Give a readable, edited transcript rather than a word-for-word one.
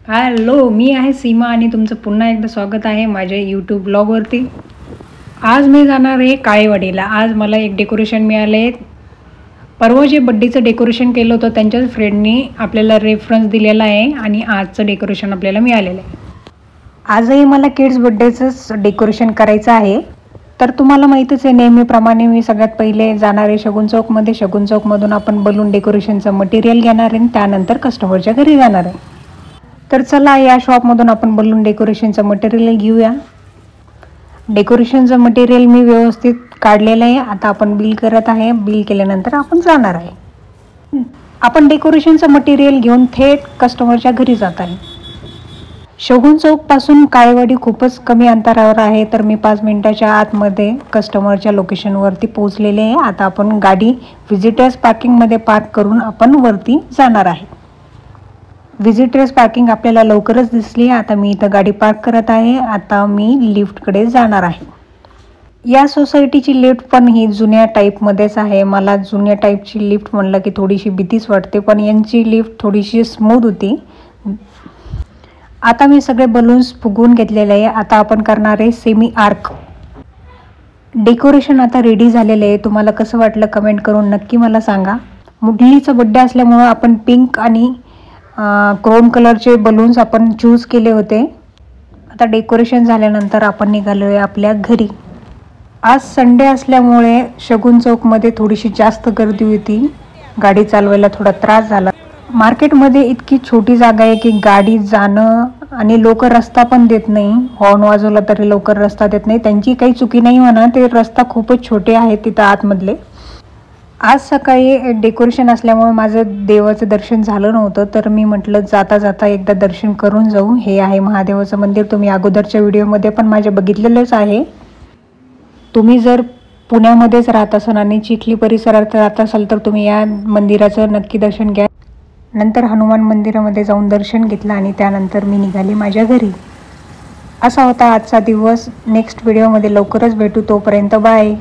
Hello, मी आहे सीमा आणि तुमचं पुन्हा एकदा स्वागत आहे माझ्या यूट्यूब ब्लॉगवरती। आज मी जाणार आहे काळेवाडीला। आज मला एक डेकोरेशन मिळाले। परवा जे बड्डेचं डेकोरेशन केलं होतं त्यांच्याच फ्रेंडनी आपल्याला रेफरन्स दिलेला आहे आणि आजचं डेकोरेशन आपल्याला मिळालेलं आहे। आजही मला किड्स बड्डेचंच डेकोरेशन करायचं आहे। तर तुम्हाला माहितीच आहे नेहमीप्रमाणे मी सगळ्यात पहिले जाणार आहे शगुन चौकमध्ये। शगुन चौकमधून आपण बलून डेकोरेशनचं मटेरियल घेणार आहे, त्यानंतर कस्टमरच्या घरी जाणार आहे। तर चला या शॉपमधून आपण बलून डेकोरेशनचं मटेरियल घेऊया। डेकोरेशनचं मटेरियल मी व्यवस्थित काढलेलं आहे। आता आपण बिल करत आहे। बिल केल्यानंतर आपण जाणार आहे। आपण डेकोरेशनचं मटेरियल घेऊन थेट कस्टमरच्या घरी जात आहे। शगुन चौकपासून काळेवाडी खूपच कमी अंतरावर आहे। तर मी 5 मिनिटाच्या आतमध्ये कस्टमरच्या लोकेशनवरती पोहोचलेले आहे। आता आपण गाडी व्हिजिटर्स पार्किंगमध्ये पार्क करून आपण वरती जाणार आहे। व्हिजिटर्स पार्किंग आपल्याला लवकरच दिसली। आता मी इथं गाडी पार्क करत आहे। आता मी लिफ्टकडे जाणार आहे। या सोसायटीची लिफ्ट पण ही जुन्या टाईपमध्येच आहे। मला जुन्या टाईपची लिफ्ट म्हणलं की थोडीशी भीतीच वाटते, पण यांची लिफ्ट थोडीशी स्मूथ होती। आता मी सगळे बलून्स फुगवून घेतलेले आहे। आता आपण करणार आहे सेमी आर्क डेकोरेशन। आता रेडी झालेले आहे। तुम्हाला कसं वाटलं कमेंट करून नक्की मला सांगा। मुलीचा बड्डे असल्यामुळे आपण पिंक आणि क्रोम कलरचे बलून्स आपण चूज केले होते। आता डेकोरेशन झाल्यानंतर आपण निघालो आहे आपल्या घरी। आज संडे असल्यामुळे शगुन चौकमध्ये थोडीशी जास्त गर्दी होती। गाडी चालवायला थोडा त्रास झाला। मार्केटमध्ये इतकी छोटी जागा आहे की गाडी जाणं आणि लोक रस्ता पण देत नाही। हॉर्न वाजवला तरी लवकर रस्ता देत नाही। त्यांची काही चुकी नाही म्हणा, ते रस्ता खूपच छोटे आहेत तिथं आतमधले। आज सकाळी डेकोरेशन असल्यामुळे माझं देवाचं दर्शन झालं नव्हतं, तर मी म्हटलं जाता जाता एकदा दर्शन करून जाऊ। हे आहे महादेवाचं मंदिर। तुम्ही अगोदरच्या व्हिडिओमध्ये पण माझ्या बघितलेलंच आहे। तुम्ही जर पुण्यामध्येच राहत असाल आणि चिखली परिसरात राहत असाल तर तुम्ही या मंदिराचं नक्की दर्शन घ्या। नंतर हनुमान मंदिरामध्ये जाऊन दर्शन घेतलं आणि त्यानंतर मी निघाली माझ्या घरी। असा होता आजचा दिवस। नेक्स्ट व्हिडिओमध्ये लवकरच भेटू, तोपर्यंत बाय।